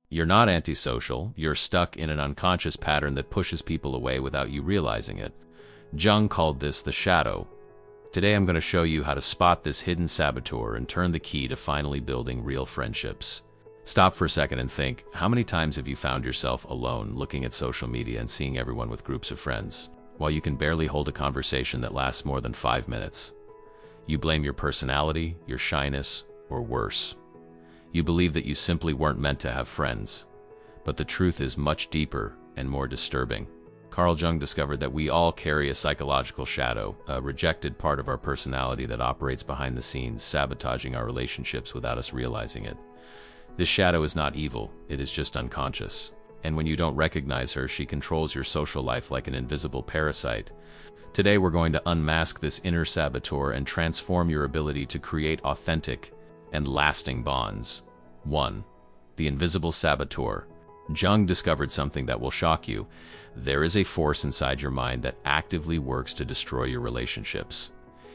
You're not antisocial, you're stuck in an unconscious pattern that pushes people away without you realizing it. Jung called this the shadow. Today I'm going to show you how to spot this hidden saboteur and turn the key to finally building real friendships. Stop for a second and think, how many times have you found yourself alone looking at social media and seeing everyone with groups of friends, while you can barely hold a conversation that lasts more than 5 minutes? You blame your personality, your shyness, or worse. You believe that you simply weren't meant to have friends. But the truth is much deeper and more disturbing. Carl Jung discovered that we all carry a psychological shadow, a rejected part of our personality that operates behind the scenes, sabotaging our relationships without us realizing it. This shadow is not evil, it is just unconscious. And when you don't recognize her, she controls your social life like an invisible parasite. Today we're going to unmask this inner saboteur and transform your ability to create authentic and lasting bonds. 1. The invisible saboteur. Jung discovered something that will shock you. There is a force inside your mind that actively works to destroy your relationships.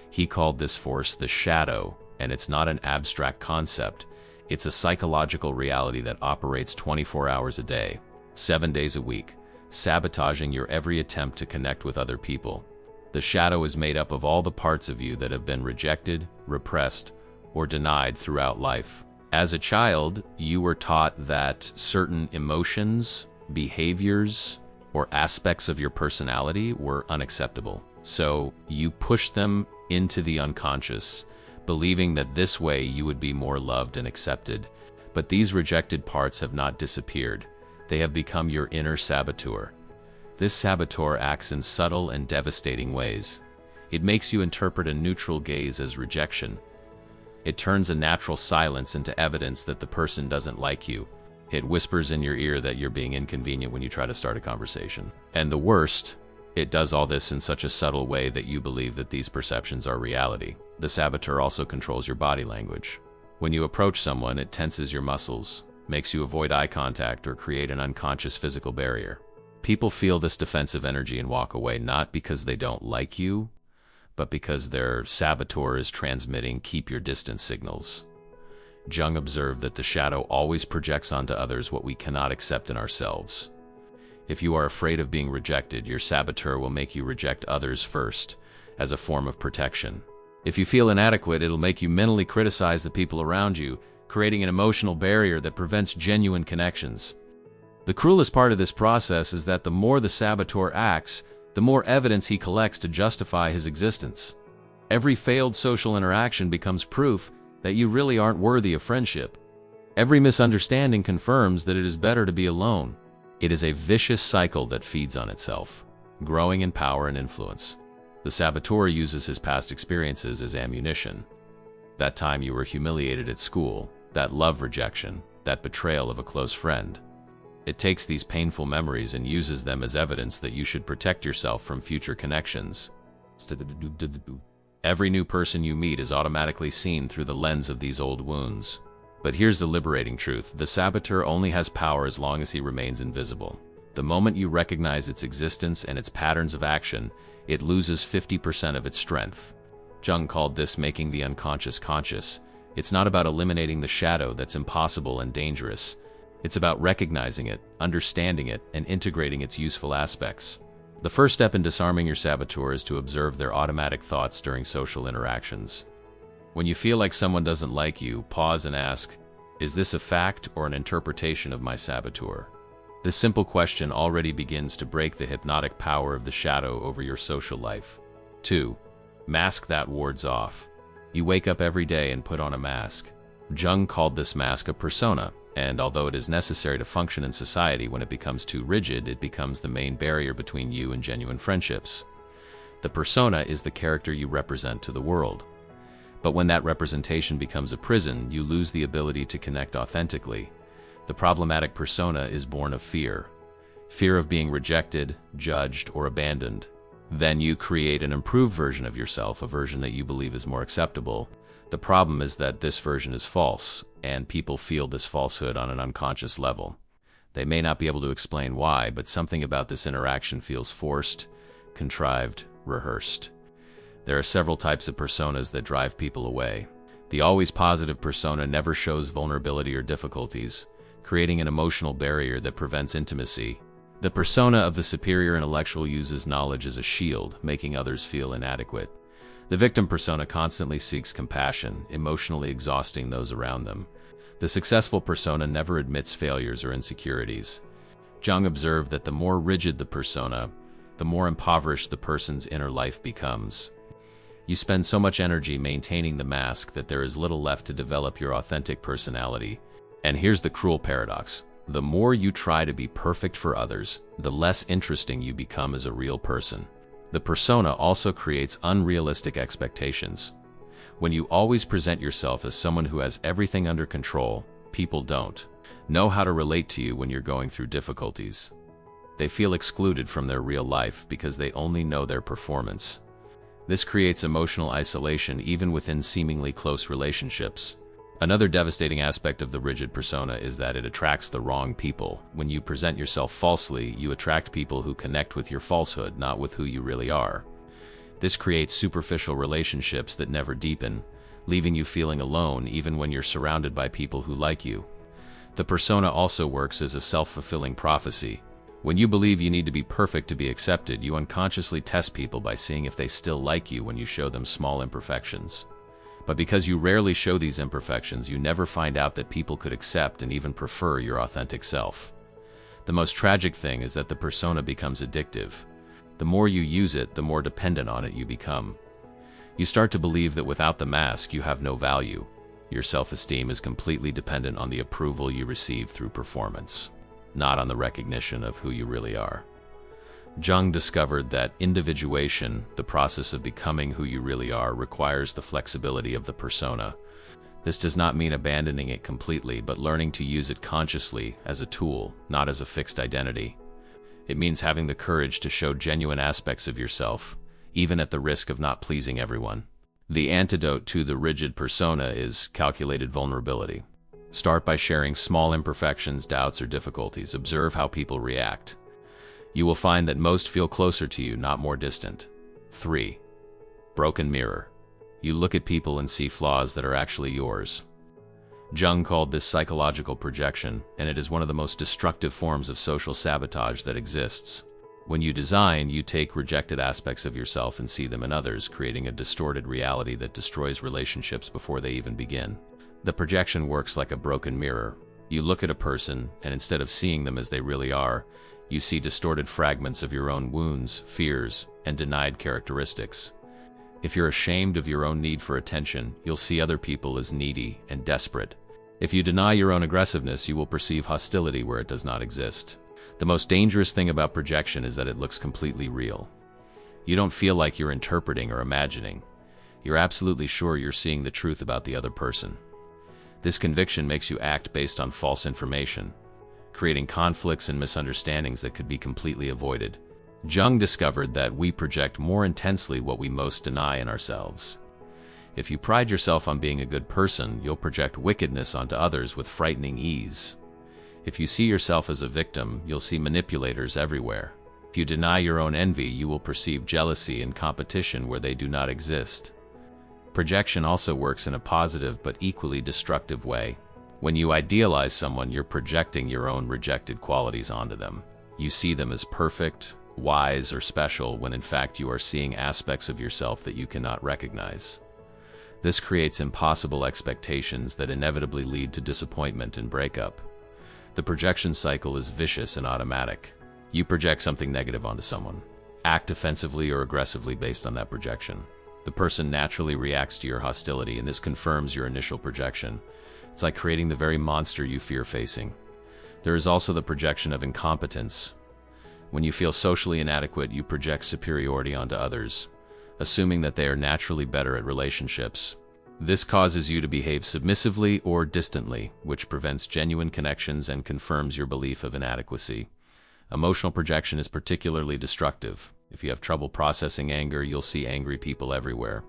He called this force the shadow, and it's not an abstract concept. It's a psychological reality that operates 24 hours a day, 7 days a week, sabotaging your every attempt to connect with other people. The shadow is made up of all the parts of you that have been rejected, repressed, or denied throughout life. As a child, you were taught that certain emotions, behaviors, or aspects of your personality were unacceptable. So you pushed them into the unconscious, believing that this way you would be more loved and accepted. But these rejected parts have not disappeared. They have become your inner saboteur. This saboteur acts in subtle and devastating ways. It makes you interpret a neutral gaze as rejection. It turns a natural silence into evidence that the person doesn't like you. It whispers in your ear that you're being inconvenient when you try to start a conversation. And the worst, it does all this in such a subtle way that you believe that these perceptions are reality. The saboteur also controls your body language. When you approach someone, it tenses your muscles, makes you avoid eye contact, or create an unconscious physical barrier. People feel this defensive energy and walk away, not because they don't like you, but because their saboteur is transmitting keep your distance signals. Jung observed that the shadow always projects onto others what we cannot accept in ourselves. If you are afraid of being rejected, your saboteur will make you reject others first, as a form of protection. If you feel inadequate, it'll make you mentally criticize the people around you, creating an emotional barrier that prevents genuine connections. The cruelest part of this process is that the more the saboteur acts, the more evidence he collects to justify his existence. Every failed social interaction becomes proof that you really aren't worthy of friendship. Every misunderstanding confirms that it is better to be alone. It is a vicious cycle that feeds on itself, growing in power and influence. The saboteur uses his past experiences as ammunition. That time you were humiliated at school, that love rejection, that betrayal of a close friend. It takes these painful memories and uses them as evidence that you should protect yourself from future connections. Every new person you meet is automatically seen through the lens of these old wounds. But here's the liberating truth. The saboteur only has power as long as he remains invisible. The moment you recognize its existence and its patterns of action, it loses 50% of its strength. Jung called this making the unconscious conscious. It's not about eliminating the shadow that's impossible and dangerous. It's about recognizing it, understanding it, and integrating its useful aspects. The first step in disarming your saboteur is to observe their automatic thoughts during social interactions. When you feel like someone doesn't like you, pause and ask, is this a fact or an interpretation of my saboteur? This simple question already begins to break the hypnotic power of the shadow over your social life. 2. Mask that wards off. You wake up every day and put on a mask. Jung called this mask a persona. And although it is necessary to function in society, when it becomes too rigid, it becomes the main barrier between you and genuine friendships. The persona is the character you represent to the world. But when that representation becomes a prison, you lose the ability to connect authentically. The problematic persona is born of fear. Fear of being rejected, judged, or abandoned. Then you create an improved version of yourself, a version that you believe is more acceptable. The problem is that this version is false, and people feel this falsehood on an unconscious level. They may not be able to explain why, but something about this interaction feels forced, contrived, rehearsed. There are several types of personas that drive people away. The always positive persona never shows vulnerability or difficulties. creating an emotional barrier that prevents intimacy. The persona of the superior intellectual uses knowledge as a shield, making others feel inadequate. The victim persona constantly seeks compassion, emotionally exhausting those around them. The successful persona never admits failures or insecurities. Jung observed that the more rigid the persona, the more impoverished the person's inner life becomes. You spend so much energy maintaining the mask that there is little left to develop your authentic personality. And here's the cruel paradox. The more you try to be perfect for others, the less interesting you become as a real person. The persona also creates unrealistic expectations. When you always present yourself as someone who has everything under control, people don't know how to relate to you when you're going through difficulties. They feel excluded from their real life because they only know their performance. This creates emotional isolation even within seemingly close relationships. Another devastating aspect of the rigid persona is that it attracts the wrong people. When you present yourself falsely, you attract people who connect with your falsehood, not with who you really are. This creates superficial relationships that never deepen, leaving you feeling alone even when you're surrounded by people who like you. The persona also works as a self-fulfilling prophecy. When you believe you need to be perfect to be accepted, you unconsciously test people by seeing if they still like you when you show them small imperfections. But because you rarely show these imperfections, you never find out that people could accept and even prefer your authentic self. The most tragic thing is that the persona becomes addictive. The more you use it, the more dependent on it you become. You start to believe that without the mask, you have no value. Your self-esteem is completely dependent on the approval you receive through performance, not on the recognition of who you really are. Jung discovered that individuation, the process of becoming who you really are, requires the flexibility of the persona. This does not mean abandoning it completely, but learning to use it consciously as a tool, not as a fixed identity. It means having the courage to show genuine aspects of yourself, even at the risk of not pleasing everyone. The antidote to the rigid persona is calculated vulnerability. Start by sharing small imperfections, doubts, or difficulties. Observe how people react. You will find that most feel closer to you, not more distant. 3. Broken mirror. You look at people and see flaws that are actually yours. Jung called this psychological projection, and it is one of the most destructive forms of social sabotage that exists. When you design, you take rejected aspects of yourself and see them in others, creating a distorted reality that destroys relationships before they even begin. The projection works like a broken mirror. You look at a person, and instead of seeing them as they really are, you see distorted fragments of your own wounds, fears, and denied characteristics. If you're ashamed of your own need for attention, you'll see other people as needy and desperate. If you deny your own aggressiveness, you will perceive hostility where it does not exist. The most dangerous thing about projection is that it looks completely real. You don't feel like you're interpreting or imagining. You're absolutely sure you're seeing the truth about the other person. This conviction makes you act based on false information, creating conflicts and misunderstandings that could be completely avoided. Jung discovered that we project more intensely what we most deny in ourselves. If you pride yourself on being a good person, you'll project wickedness onto others with frightening ease. If you see yourself as a victim, you'll see manipulators everywhere. If you deny your own envy, you will perceive jealousy and competition where they do not exist. Projection also works in a positive but equally destructive way. When you idealize someone, you're projecting your own rejected qualities onto them. You see them as perfect, wise, or special, when in fact you are seeing aspects of yourself that you cannot recognize. This creates impossible expectations that inevitably lead to disappointment and breakup. The projection cycle is vicious and automatic. You project something negative onto someone. Act offensively or aggressively based on that projection. The person naturally reacts to your hostility, and this confirms your initial projection. It's like creating the very monster you fear facing. There is also the projection of incompetence. When you feel socially inadequate, you project superiority onto others, assuming that they are naturally better at relationships. This causes you to behave submissively or distantly, which prevents genuine connections and confirms your belief of inadequacy. Emotional projection is particularly destructive. If you have trouble processing anger, you'll see angry people everywhere.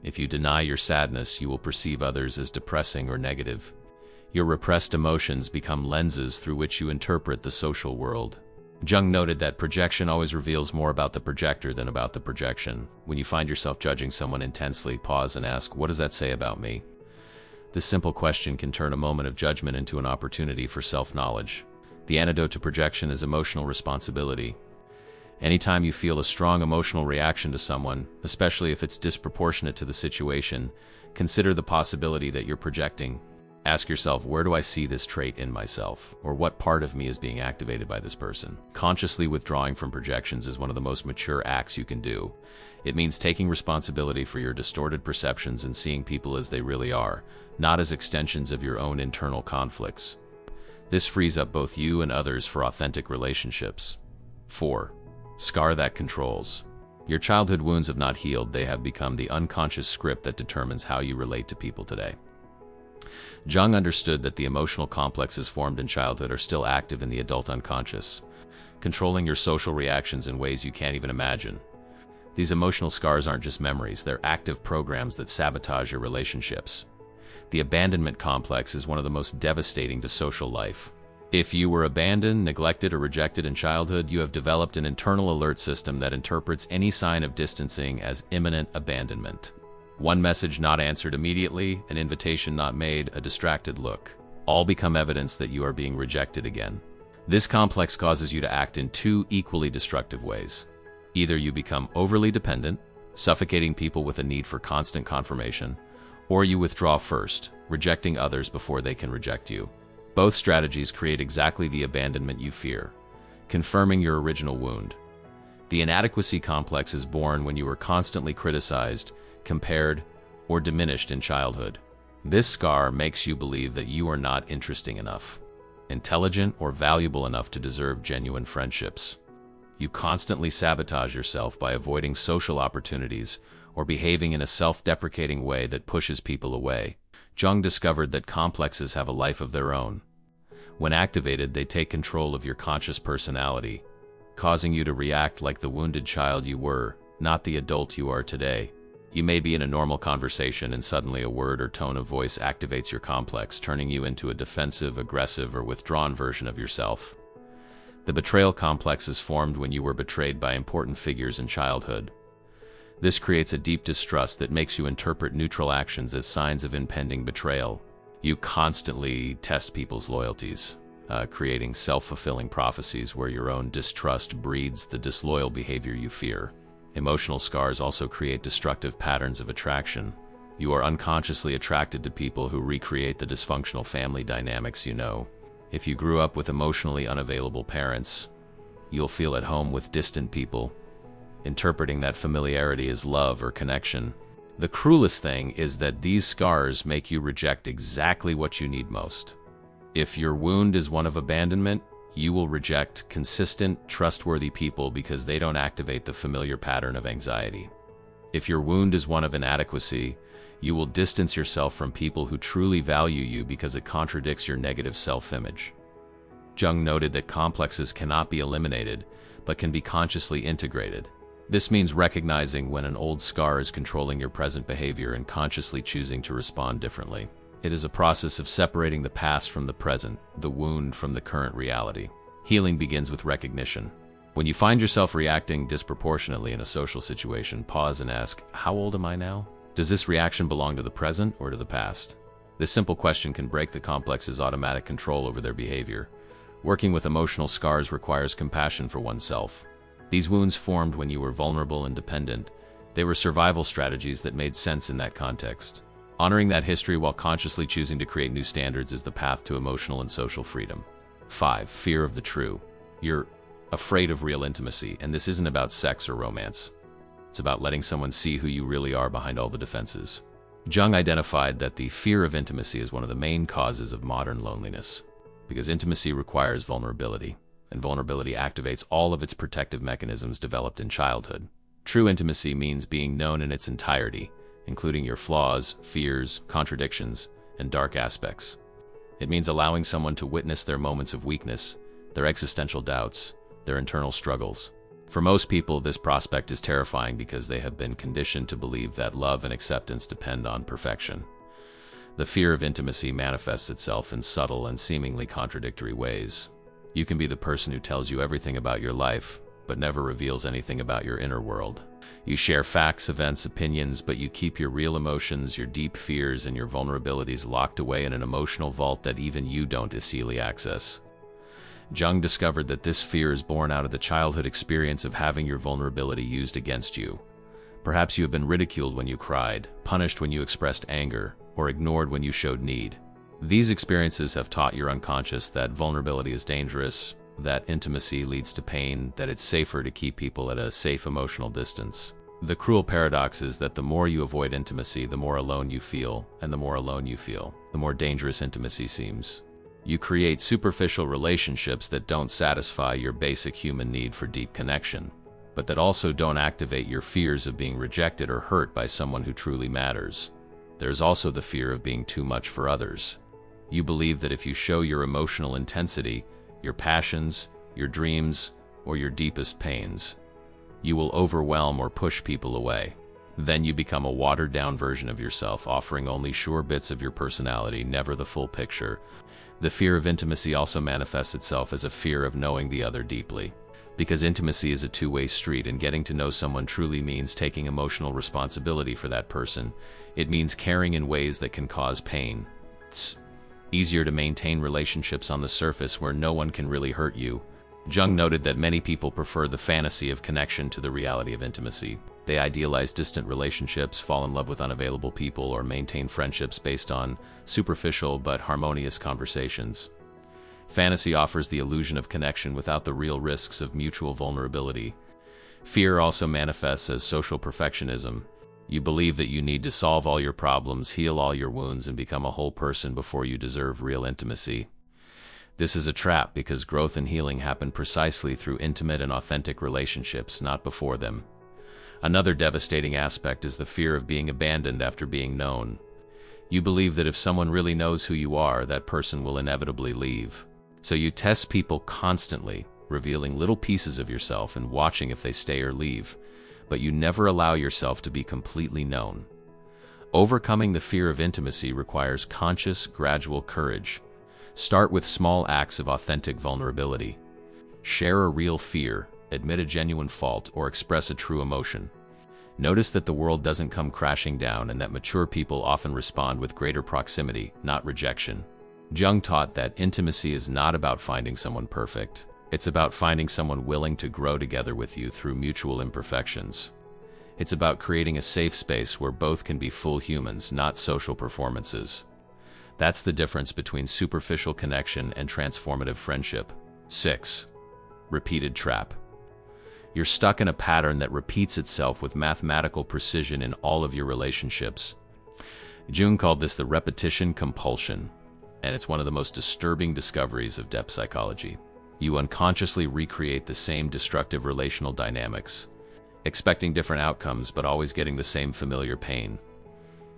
If you deny your sadness, you will perceive others as depressing or negative. Your repressed emotions become lenses through which you interpret the social world. Jung noted that projection always reveals more about the projector than about the projection. When you find yourself judging someone intensely, pause and ask, "What does that say about me?" This simple question can turn a moment of judgment into an opportunity for self-knowledge. The antidote to projection is emotional responsibility. Anytime you feel a strong emotional reaction to someone, especially if it's disproportionate to the situation, consider the possibility that you're projecting. Ask yourself, where do I see this trait in myself? Or what part of me is being activated by this person? Consciously withdrawing from projections is one of the most mature acts you can do. It means taking responsibility for your distorted perceptions and seeing people as they really are, not as extensions of your own internal conflicts. This frees up both you and others for authentic relationships. 4. Scar that controls. Your childhood wounds have not healed, they have become the unconscious script that determines how you relate to people today. Jung understood that the emotional complexes formed in childhood are still active in the adult unconscious, controlling your social reactions in ways you can't even imagine. These emotional scars aren't just memories, they're active programs that sabotage your relationships. The abandonment complex is one of the most devastating to social life. If you were abandoned, neglected, or rejected in childhood, you have developed an internal alert system that interprets any sign of distancing as imminent abandonment. One message not answered immediately, an invitation not made, a distracted look, all become evidence that you are being rejected again. This complex causes you to act in two equally destructive ways. Either you become overly dependent, suffocating people with a need for constant confirmation, or you withdraw first, rejecting others before they can reject you. Both strategies create exactly the abandonment you fear, confirming your original wound. The inadequacy complex is born when you were constantly criticized, compared, or diminished in childhood. This scar makes you believe that you are not interesting enough, intelligent, or valuable enough to deserve genuine friendships. You constantly sabotage yourself by avoiding social opportunities or behaving in a self-deprecating way that pushes people away. Jung discovered that complexes have a life of their own. When activated, they take control of your conscious personality, causing you to react like the wounded child you were, not the adult you are today. You may be in a normal conversation and suddenly a word or tone of voice activates your complex, turning you into a defensive, aggressive, or withdrawn version of yourself. The betrayal complex is formed when you were betrayed by important figures in childhood. This creates a deep distrust that makes you interpret neutral actions as signs of impending betrayal. You constantly test people's loyalties, creating self-fulfilling prophecies where your own distrust breeds the disloyal behavior you fear. Emotional scars also create destructive patterns of attraction. You are unconsciously attracted to people who recreate the dysfunctional family dynamics you know. If you grew up with emotionally unavailable parents, you'll feel at home with distant people, interpreting that familiarity as love or connection. The cruelest thing is that these scars make you reject exactly what you need most. If your wound is one of abandonment, you will reject consistent, trustworthy people because they don't activate the familiar pattern of anxiety. If your wound is one of inadequacy, you will distance yourself from people who truly value you because it contradicts your negative self-image. Jung noted that complexes cannot be eliminated, but can be consciously integrated. This means recognizing when an old scar is controlling your present behavior and consciously choosing to respond differently. It is a process of separating the past from the present, the wound from the current reality. Healing begins with recognition. When you find yourself reacting disproportionately in a social situation, pause and ask, how old am I now? Does this reaction belong to the present or to the past? This simple question can break the complex's automatic control over their behavior. Working with emotional scars requires compassion for oneself. These wounds formed when you were vulnerable and dependent. They were survival strategies that made sense in that context. Honoring that history while consciously choosing to create new standards is the path to emotional and social freedom. 5. Fear of the true. You're afraid of real intimacy, and this isn't about sex or romance. It's about letting someone see who you really are behind all the defenses. Jung identified that the fear of intimacy is one of the main causes of modern loneliness, because intimacy requires vulnerability, and vulnerability activates all of its protective mechanisms developed in childhood. True intimacy means being known in its entirety, including your flaws, fears, contradictions, and dark aspects. It means allowing someone to witness their moments of weakness, their existential doubts, their internal struggles. For most people, this prospect is terrifying because they have been conditioned to believe that love and acceptance depend on perfection. The fear of intimacy manifests itself in subtle and seemingly contradictory ways. You can be the person who tells you everything about your life, but never reveals anything about your inner world. You share facts, events, opinions, but you keep your real emotions, your deep fears, and your vulnerabilities locked away in an emotional vault that even you don't easily access. Jung discovered that this fear is born out of the childhood experience of having your vulnerability used against you. Perhaps you have been ridiculed when you cried, punished when you expressed anger, or ignored when you showed need. These experiences have taught your unconscious that vulnerability is dangerous, that intimacy leads to pain, that it's safer to keep people at a safe emotional distance. The cruel paradox is that the more you avoid intimacy, the more alone you feel, and the more alone you feel, the more dangerous intimacy seems. You create superficial relationships that don't satisfy your basic human need for deep connection, but that also don't activate your fears of being rejected or hurt by someone who truly matters. There's also the fear of being too much for others. You believe that if you show your emotional intensity, your passions, your dreams, or your deepest pains, you will overwhelm or push people away. Then you become a watered-down version of yourself, offering only sure bits of your personality, never the full picture. The fear of intimacy also manifests itself as a fear of knowing the other deeply. Because intimacy is a two-way street, and getting to know someone truly means taking emotional responsibility for that person. It means caring in ways that can cause pain. It's easier to maintain relationships on the surface where no one can really hurt you. Jung noted that many people prefer the fantasy of connection to the reality of intimacy. They idealize distant relationships, fall in love with unavailable people, or maintain friendships based on superficial but harmonious conversations. Fantasy offers the illusion of connection without the real risks of mutual vulnerability. Fear also manifests as social perfectionism. You believe that you need to solve all your problems, heal all your wounds, and become a whole person before you deserve real intimacy. This is a trap because growth and healing happen precisely through intimate and authentic relationships, not before them. Another devastating aspect is the fear of being abandoned after being known. You believe that if someone really knows who you are, that person will inevitably leave. So you test people constantly, revealing little pieces of yourself and watching if they stay or leave, but you never allow yourself to be completely known. Overcoming the fear of intimacy requires conscious, gradual courage. Start with small acts of authentic vulnerability. Share a real fear, admit a genuine fault, or express a true emotion. Notice that the world doesn't come crashing down and that mature people often respond with greater proximity, not rejection. Jung taught that intimacy is not about finding someone perfect. It's about finding someone willing to grow together with you through mutual imperfections. It's about creating a safe space where both can be full humans, not social performances. That's the difference between superficial connection and transformative friendship. 6. Repeated trap. You're stuck in a pattern that repeats itself with mathematical precision in all of your relationships. Jung called this the repetition compulsion, and it's one of the most disturbing discoveries of depth psychology. You unconsciously recreate the same destructive relational dynamics, expecting different outcomes but always getting the same familiar pain.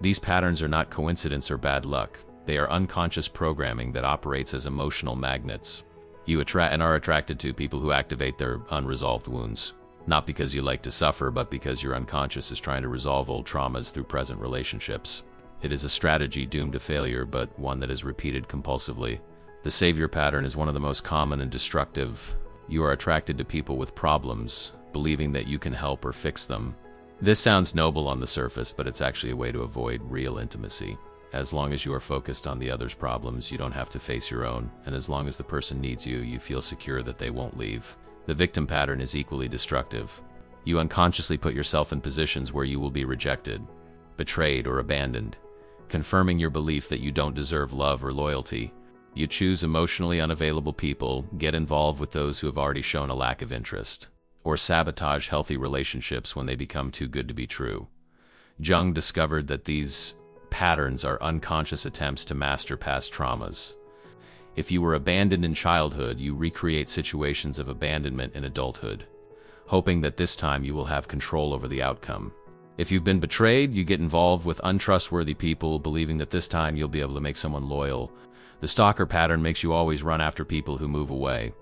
These patterns are not coincidence or bad luck. They are unconscious programming that operates as emotional magnets. You are attracted to people who activate their unresolved wounds, not because you like to suffer, but because your unconscious is trying to resolve old traumas through present relationships. It is a strategy doomed to failure, but one that is repeated compulsively. The savior pattern is one of the most common and destructive. You are attracted to people with problems, believing that you can help or fix them. This sounds noble on the surface, but it's actually a way to avoid real intimacy. As long as you are focused on the other's problems, you don't have to face your own, and as long as the person needs you, you feel secure that they won't leave. The victim pattern is equally destructive. You unconsciously put yourself in positions where you will be rejected, betrayed, or abandoned, confirming your belief that you don't deserve love or loyalty. You choose emotionally unavailable people, get involved with those who have already shown a lack of interest, or sabotage healthy relationships when they become too good to be true. Jung discovered that these patterns are unconscious attempts to master past traumas. If you were abandoned in childhood, you recreate situations of abandonment in adulthood, hoping that this time you will have control over the outcome. If you've been betrayed, you get involved with untrustworthy people, believing that this time you'll be able to make someone loyal. The stalker pattern makes you always run after people who move away.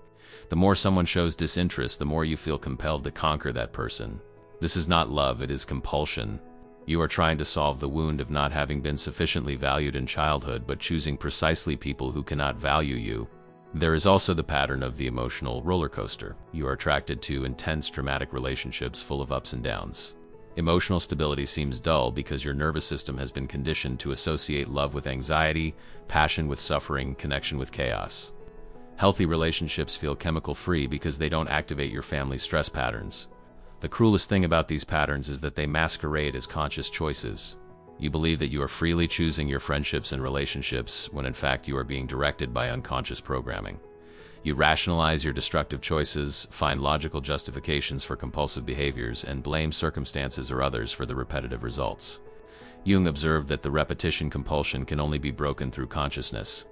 The more someone shows disinterest, the more you feel compelled to conquer that person. This is not love, it is compulsion. You are trying to solve the wound of not having been sufficiently valued in childhood, but choosing precisely people who cannot value you. There is also the pattern of the emotional roller coaster. You are attracted to intense, dramatic relationships full of ups and downs. Emotional stability seems dull because your nervous system has been conditioned to associate love with anxiety, passion with suffering, connection with chaos. Healthy relationships feel chemical-free because they don't activate your family's stress patterns. The cruelest thing about these patterns is that they masquerade as conscious choices. You believe that you are freely choosing your friendships and relationships when in fact you are being directed by unconscious programming. You rationalize your destructive choices, find logical justifications for compulsive behaviors, and blame circumstances or others for the repetitive results. Jung observed that the repetition compulsion can only be broken through consciousness.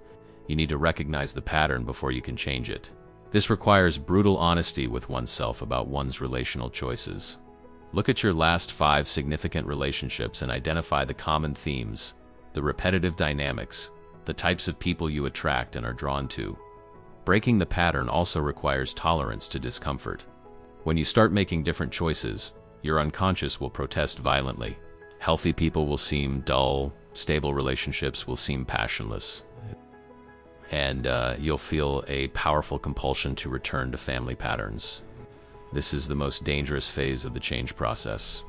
You need to recognize the pattern before you can change it. This requires brutal honesty with oneself about one's relational choices. Look at your last 5 significant relationships and identify the common themes, the repetitive dynamics, the types of people you attract and are drawn to. Breaking the pattern also requires tolerance to discomfort. When you start making different choices, your unconscious will protest violently. Healthy people will seem dull, stable relationships will seem passionless, and you'll feel a powerful compulsion to return to family patterns. This is the most dangerous phase of the change process.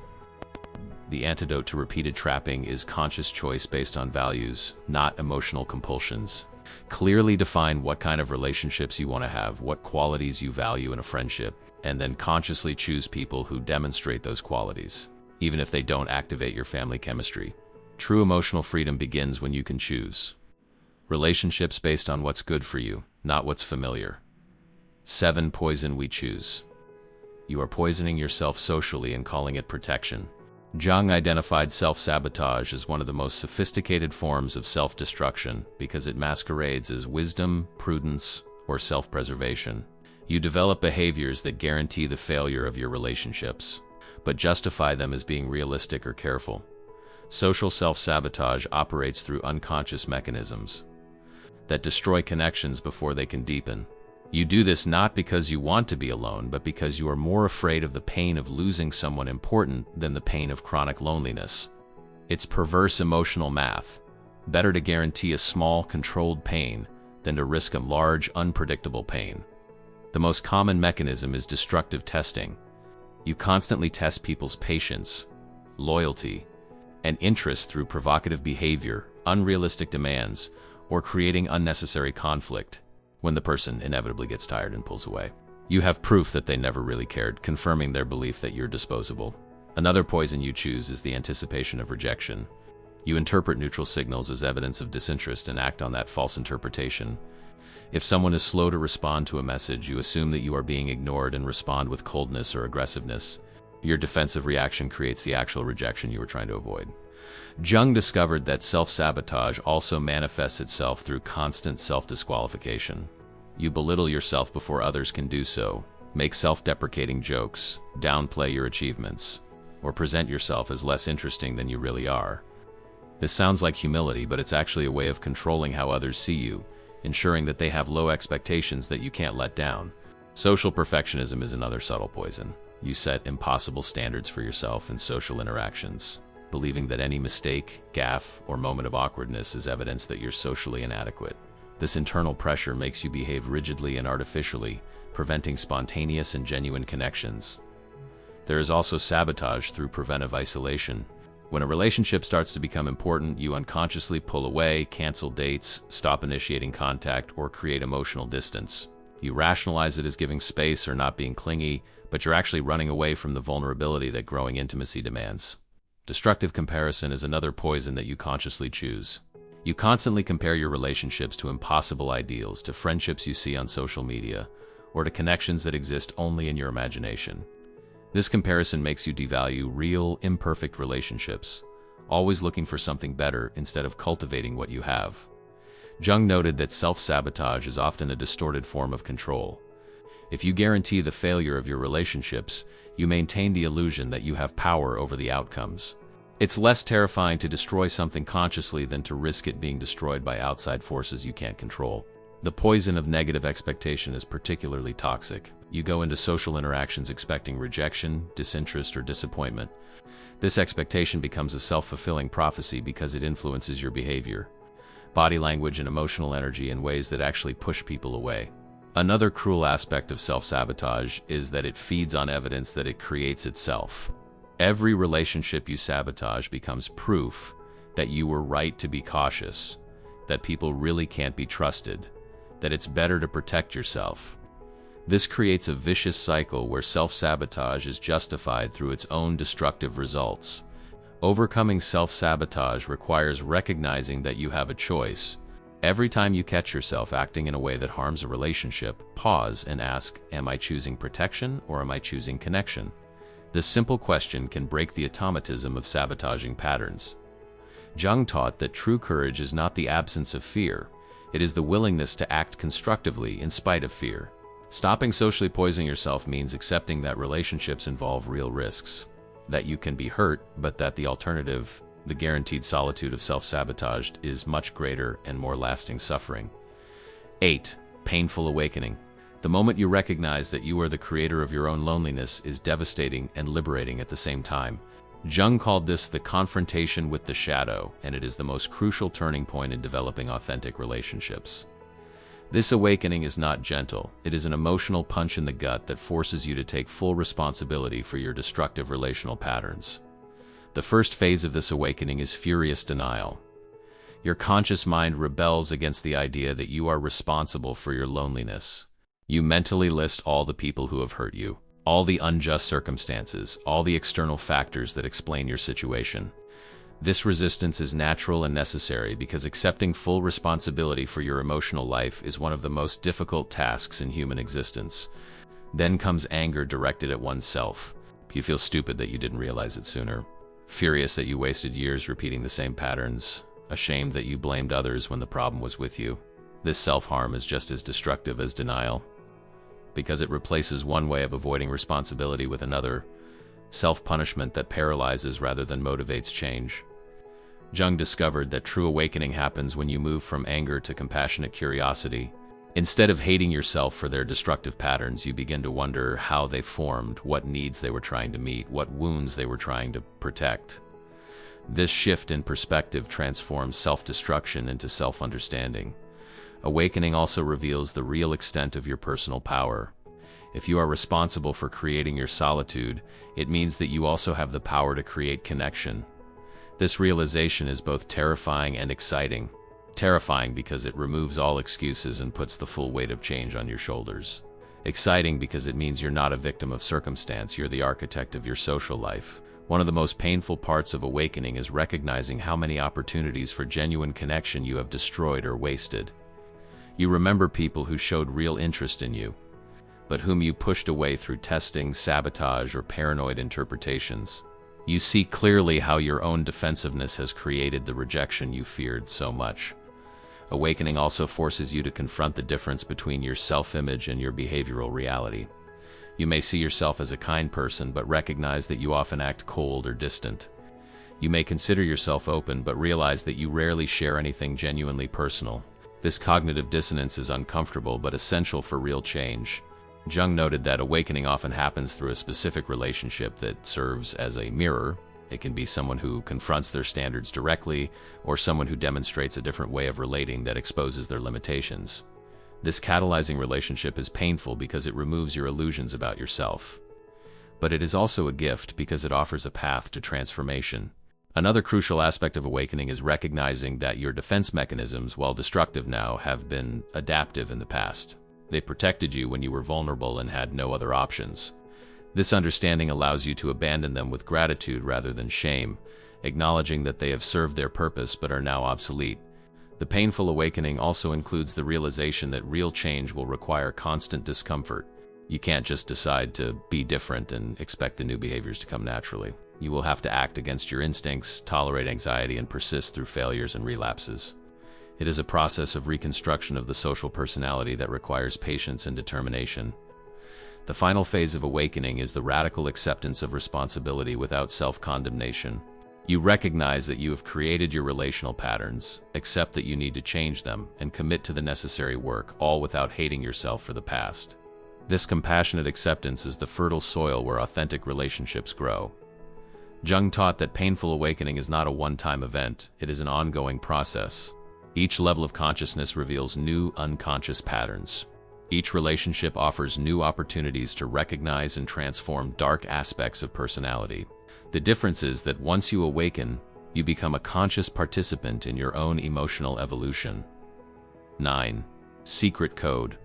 The antidote to repeated trapping is conscious choice based on values, not emotional compulsions. Clearly define what kind of relationships you want to have, what qualities you value in a friendship, and then consciously choose people who demonstrate those qualities, even if they don't activate your family chemistry. True emotional freedom begins when you can choose relationships based on what's good for you, not what's familiar. 7 Poison we choose. You are poisoning yourself socially and calling it protection. Jung identified self-sabotage as one of the most sophisticated forms of self-destruction because it masquerades as wisdom, prudence, or self-preservation. You develop behaviors that guarantee the failure of your relationships, but justify them as being realistic or careful. Social self-sabotage operates through unconscious mechanisms that destroy connections before they can deepen. You do this not because you want to be alone, but because you are more afraid of the pain of losing someone important than the pain of chronic loneliness. It's perverse emotional math. Better to guarantee a small, controlled pain than to risk a large, unpredictable pain. The most common mechanism is destructive testing. You constantly test people's patience, loyalty, and interest through provocative behavior, unrealistic demands, or creating unnecessary conflict. When the person inevitably gets tired and pulls away, you have proof that they never really cared, confirming their belief that you're disposable. Another poison you choose is the anticipation of rejection. You interpret neutral signals as evidence of disinterest and act on that false interpretation. If someone is slow to respond to a message, you assume that you are being ignored and respond with coldness or aggressiveness. Your defensive reaction creates the actual rejection you were trying to avoid. Jung discovered that self-sabotage also manifests itself through constant self-disqualification. You belittle yourself before others can do so, make self-deprecating jokes, downplay your achievements, or present yourself as less interesting than you really are. This sounds like humility, but it's actually a way of controlling how others see you, ensuring that they have low expectations that you can't let down. Social perfectionism is another subtle poison. You set impossible standards for yourself in social interactions, believing that any mistake, gaffe, or moment of awkwardness is evidence that you're socially inadequate. This internal pressure makes you behave rigidly and artificially, preventing spontaneous and genuine connections. There is also sabotage through preventive isolation. When a relationship starts to become important, you unconsciously pull away, cancel dates, stop initiating contact, or create emotional distance. You rationalize it as giving space or not being clingy, but you're actually running away from the vulnerability that growing intimacy demands. Destructive comparison is another poison that you consciously choose. You constantly compare your relationships to impossible ideals, to friendships you see on social media, or to connections that exist only in your imagination. This comparison makes you devalue real, imperfect relationships, always looking for something better instead of cultivating what you have. Jung noted that self-sabotage is often a distorted form of control. If you guarantee the failure of your relationships, you maintain the illusion that you have power over the outcomes. It's less terrifying to destroy something consciously than to risk it being destroyed by outside forces you can't control. The poison of negative expectation is particularly toxic. You go into social interactions expecting rejection, disinterest, or disappointment. This expectation becomes a self-fulfilling prophecy because it influences your behavior. body language, and emotional energy in ways that actually push people away. Another cruel aspect of self-sabotage is that it feeds on evidence that it creates itself. Every relationship you sabotage becomes proof that you were right to be cautious, that people really can't be trusted, that it's better to protect yourself. This creates a vicious cycle where self-sabotage is justified through its own destructive results. Overcoming self-sabotage requires recognizing that you have a choice. Every time you catch yourself acting in a way that harms a relationship, pause and ask, am I choosing protection or am I choosing connection? This simple question can break the automatism of sabotaging patterns. Jung taught that true courage is not the absence of fear. It is the willingness to act constructively in spite of fear. Stopping socially poisoning yourself means accepting that relationships involve real risks, that you can be hurt, but that the alternative, the guaranteed solitude of self-sabotage, is much greater and more lasting suffering. 8. Painful awakening. The moment you recognize that you are the creator of your own loneliness is devastating and liberating at the same time. Jung called this the confrontation with the shadow, and it is the most crucial turning point in developing authentic relationships. This awakening is not gentle. It is an emotional punch in the gut that forces you to take full responsibility for your destructive relational patterns. The first phase of this awakening is furious denial. Your conscious mind rebels against the idea that you are responsible for your loneliness. You mentally list all the people who have hurt you, all the unjust circumstances, all the external factors that explain your situation. This resistance is natural and necessary because accepting full responsibility for your emotional life is one of the most difficult tasks in human existence. Then comes anger directed at oneself. You feel stupid that you didn't realize it sooner. Furious that you wasted years repeating the same patterns. Ashamed that you blamed others when the problem was with you. This self-harm is just as destructive as denial, because it replaces one way of avoiding responsibility with another, self-punishment that paralyzes rather than motivates change. Jung discovered that true awakening happens when you move from anger to compassionate curiosity. Instead of hating yourself for their destructive patterns, you begin to wonder how they formed, what needs they were trying to meet, what wounds they were trying to protect. This shift in perspective transforms self-destruction into self-understanding. Awakening also reveals the real extent of your personal power. If you are responsible for creating your solitude, it means that you also have the power to create connection. This realization is both terrifying and exciting. Terrifying because it removes all excuses and puts the full weight of change on your shoulders. Exciting because it means you're not a victim of circumstance, you're the architect of your social life. One of the most painful parts of awakening is recognizing how many opportunities for genuine connection you have destroyed or wasted. You remember people who showed real interest in you, but whom you pushed away through testing, sabotage, or paranoid interpretations. You see clearly how your own defensiveness has created the rejection you feared so much. Awakening also forces you to confront the difference between your self-image and your behavioral reality. You may see yourself as a kind person, but recognize that you often act cold or distant. You may consider yourself open, but realize that you rarely share anything genuinely personal. This cognitive dissonance is uncomfortable but essential for real change. Jung noted that awakening often happens through a specific relationship that serves as a mirror. It can be someone who confronts their standards directly, or someone who demonstrates a different way of relating that exposes their limitations. This catalyzing relationship is painful because it removes your illusions about yourself. But it is also a gift because it offers a path to transformation. Another crucial aspect of awakening is recognizing that your defense mechanisms, while destructive now, have been adaptive in the past. They protected you when you were vulnerable and had no other options. This understanding allows you to abandon them with gratitude rather than shame, acknowledging that they have served their purpose but are now obsolete. The painful awakening also includes the realization that real change will require constant discomfort. You can't just decide to be different and expect the new behaviors to come naturally. You will have to act against your instincts, tolerate anxiety, and persist through failures and relapses. It is a process of reconstruction of the social personality that requires patience and determination. The final phase of awakening is the radical acceptance of responsibility without self-condemnation. You recognize that you have created your relational patterns, accept that you need to change them, and commit to the necessary work, all without hating yourself for the past. This compassionate acceptance is the fertile soil where authentic relationships grow. Jung taught that painful awakening is not a one-time event, it is an ongoing process. Each level of consciousness reveals new unconscious patterns. Each relationship offers new opportunities to recognize and transform dark aspects of personality. The difference is that once you awaken, you become a conscious participant in your own emotional evolution. 9. Secret code.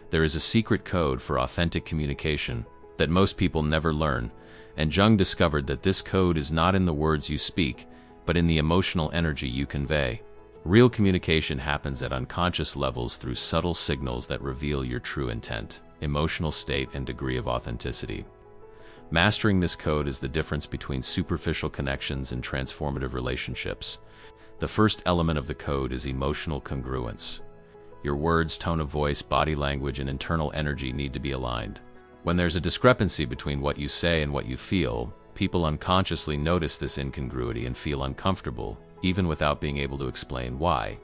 There is a secret code for authentic communication that most people never learn, and Jung discovered that this code is not in the words you speak, but in the emotional energy you convey. Real communication happens at unconscious levels through subtle signals that reveal your true intent, emotional state, and degree of authenticity. Mastering this code is the difference between superficial connections and transformative relationships. The first element of the code is emotional congruence. Your words, tone of voice, body language, and internal energy need to be aligned. When there's a discrepancy between what you say and what you feel, people unconsciously notice this incongruity and feel uncomfortable, even without being able to explain why.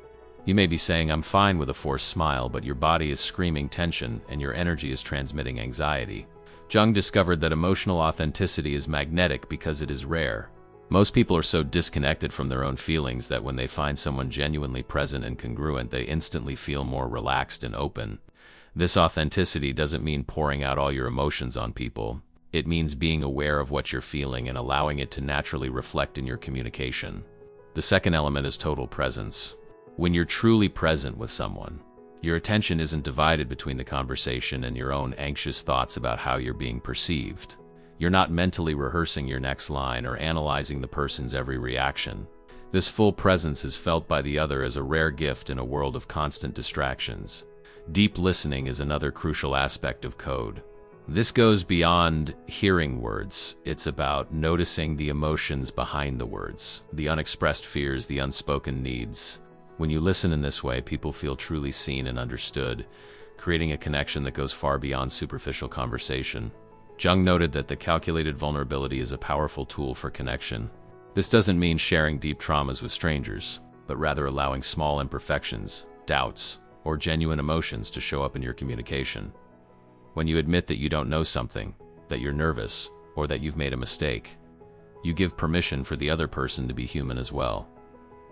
You may be saying, "I'm fine," with a forced smile, but your body is screaming tension and your energy is transmitting anxiety. Jung discovered that emotional authenticity is magnetic because it is rare. Most people are so disconnected from their own feelings that when they find someone genuinely present and congruent, they instantly feel more relaxed and open. This authenticity doesn't mean pouring out all your emotions on people. It means being aware of what you're feeling and allowing it to naturally reflect in your communication. The second element is total presence. When you're truly present with someone, your attention isn't divided between the conversation and your own anxious thoughts about how you're being perceived. You're not mentally rehearsing your next line or analyzing the person's every reaction. This full presence is felt by the other as a rare gift in a world of constant distractions. Deep listening is another crucial aspect of code. This goes beyond hearing words. It's about noticing the emotions behind the words, the unexpressed fears, the unspoken needs. When you listen in this way, people feel truly seen and understood, creating a connection that goes far beyond superficial conversation. Jung noted that the calculated vulnerability is a powerful tool for connection. This doesn't mean sharing deep traumas with strangers, but rather allowing small imperfections, doubts, or genuine emotions to show up in your communication. When you admit that you don't know something, that you're nervous, or that you've made a mistake, you give permission for the other person to be human as well.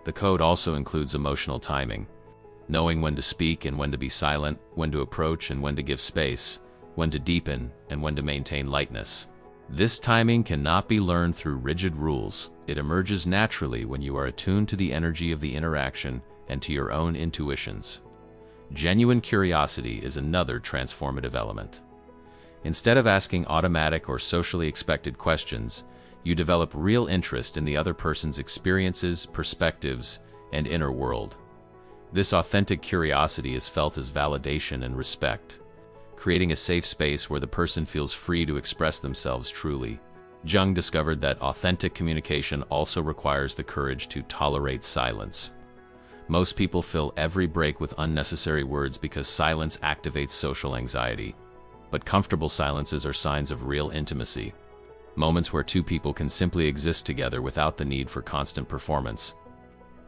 The code also includes emotional timing, knowing when to speak and when to be silent, when to approach and when to give space, when to deepen and when to maintain lightness. This timing cannot be learned through rigid rules. It emerges naturally when you are attuned to the energy of the interaction and to your own intuitions. Genuine curiosity is another transformative element. Instead of asking automatic or socially expected questions, you develop real interest in the other person's experiences, perspectives, and inner world. This authentic curiosity is felt as validation and respect, creating a safe space where the person feels free to express themselves truly. Jung discovered that authentic communication also requires the courage to tolerate silence. Most people fill every break with unnecessary words because silence activates social anxiety. But comfortable silences are signs of real intimacy, moments where two people can simply exist together without the need for constant performance.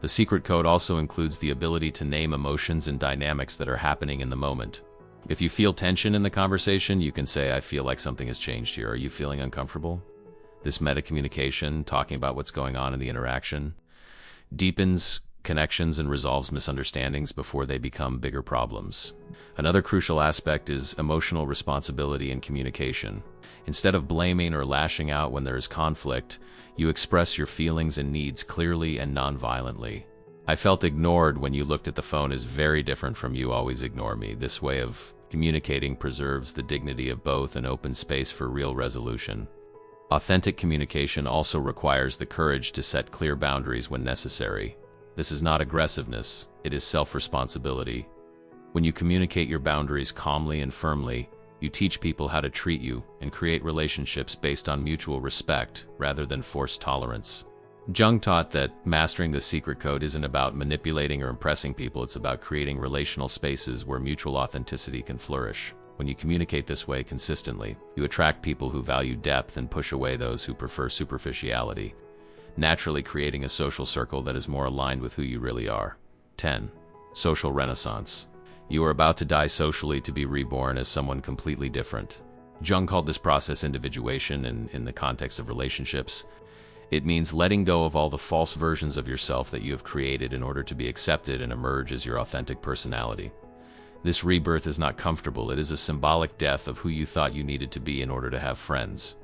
The secret code also includes the ability to name emotions and dynamics that are happening in the moment. If you feel tension in the conversation, you can say, "I feel like something has changed here. Are you feeling uncomfortable?" This meta-communication, talking about what's going on in the interaction, deepens connections and resolves misunderstandings before they become bigger problems. Another crucial aspect is emotional responsibility in communication. Instead of blaming or lashing out when there is conflict, you express your feelings and needs clearly and non-violently. "I felt ignored when you looked at the phone" is very different from "you always ignore me." This way of communicating preserves the dignity of both and opens space for real resolution. Authentic communication also requires the courage to set clear boundaries when necessary. This is not aggressiveness, it is self-responsibility. When you communicate your boundaries calmly and firmly, you teach people how to treat you and create relationships based on mutual respect rather than forced tolerance. Jung taught that mastering the secret code isn't about manipulating or impressing people, it's about creating relational spaces where mutual authenticity can flourish. When you communicate this way consistently, you attract people who value depth and push away those who prefer superficiality, naturally creating a social circle that is more aligned with who you really are. 10. Social renaissance. You are about to die socially to be reborn as someone completely different. Jung called this process individuation in the context of relationships. It means letting go of all the false versions of yourself that you have created in order to be accepted and emerge as your authentic personality. This rebirth is not comfortable. It is a symbolic death of who you thought you needed to be in order to have friends.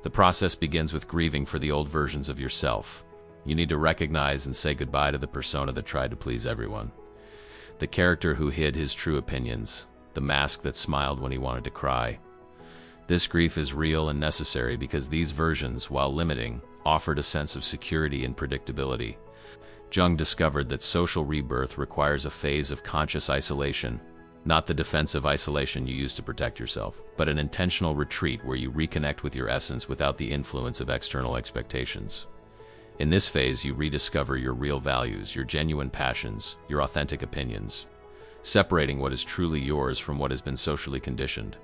The process begins with grieving for the old versions of yourself. You need to recognize and say goodbye to the persona that tried to please everyone. The character who hid his true opinions. The mask that smiled when he wanted to cry. This grief is real and necessary because these versions, while limiting, offered a sense of security and predictability. Jung discovered that social rebirth requires a phase of conscious isolation, not the defensive isolation you use to protect yourself, but an intentional retreat where you reconnect with your essence without the influence of external expectations. In this phase, you rediscover your real values, your genuine passions, your authentic opinions, separating what is truly yours from what has been socially conditioned.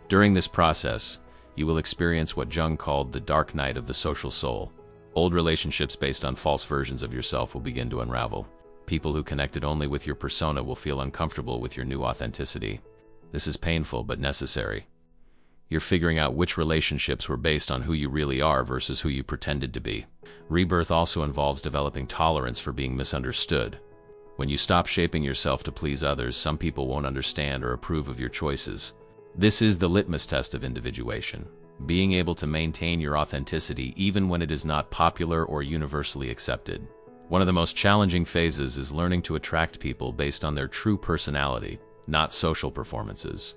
During this process, you will experience what Jung called the dark night of the social soul. Old relationships based on false versions of yourself will begin to unravel. People who connected only with your persona will feel uncomfortable with your new authenticity. This is painful but necessary. You're figuring out which relationships were based on who you really are versus who you pretended to be. Rebirth also involves developing tolerance for being misunderstood. When you stop shaping yourself to please others, some people won't understand or approve of your choices. This is the litmus test of individuation, being able to maintain your authenticity even when it is not popular or universally accepted. One of the most challenging phases is learning to attract people based on their true personality, not social performances.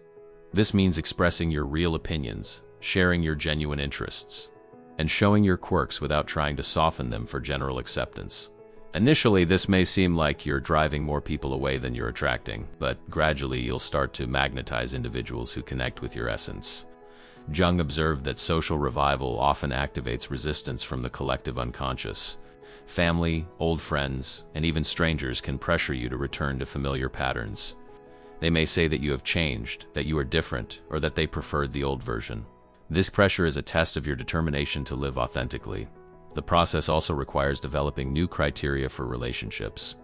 This means expressing your real opinions, sharing your genuine interests, and showing your quirks without trying to soften them for general acceptance. Initially, this may seem like you're driving more people away than you're attracting, but gradually you'll start to magnetize individuals who connect with your essence. Jung observed that social revival often activates resistance from the collective unconscious. Family, old friends, and even strangers can pressure you to return to familiar patterns. They may say that you have changed, that you are different, or that they preferred the old version. This pressure is a test of your determination to live authentically. The process also requires developing new criteria for relationships.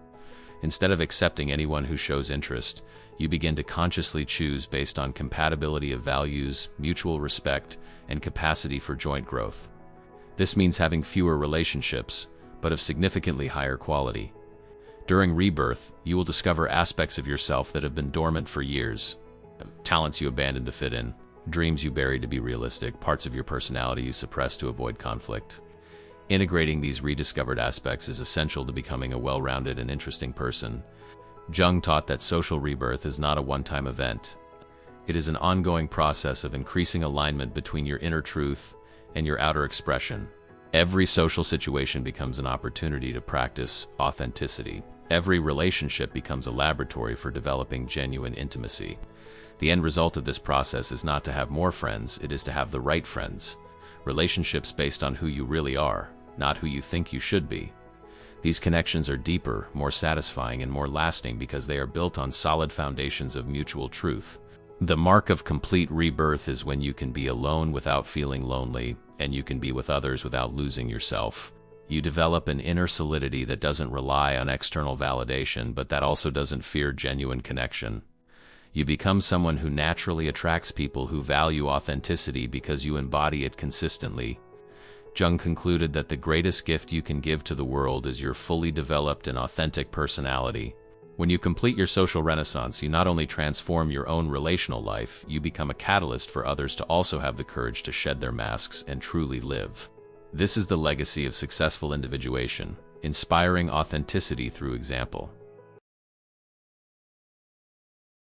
Instead of accepting anyone who shows interest, you begin to consciously choose based on compatibility of values, mutual respect, and capacity for joint growth. This means having fewer relationships, but of significantly higher quality. During rebirth, you will discover aspects of yourself that have been dormant for years. Talents you abandoned to fit in, dreams you buried to be realistic, parts of your personality you suppressed to avoid conflict. Integrating these rediscovered aspects is essential to becoming a well-rounded and interesting person. Jung taught that social rebirth is not a one-time event. It is an ongoing process of increasing alignment between your inner truth and your outer expression. Every social situation becomes an opportunity to practice authenticity. Every relationship becomes a laboratory for developing genuine intimacy. The end result of this process is not to have more friends, it is to have the right friends. Relationships based on who you really are, not who you think you should be. These connections are deeper, more satisfying, and more lasting because they are built on solid foundations of mutual truth. The mark of complete rebirth is when you can be alone without feeling lonely, and you can be with others without losing yourself. You develop an inner solidity that doesn't rely on external validation, but that also doesn't fear genuine connection. You become someone who naturally attracts people who value authenticity because you embody it consistently. Jung concluded that the greatest gift you can give to the world is your fully developed and authentic personality. When you complete your social renaissance, you not only transform your own relational life, you become a catalyst for others to also have the courage to shed their masks and truly live. This is the legacy of successful individuation, inspiring authenticity through example.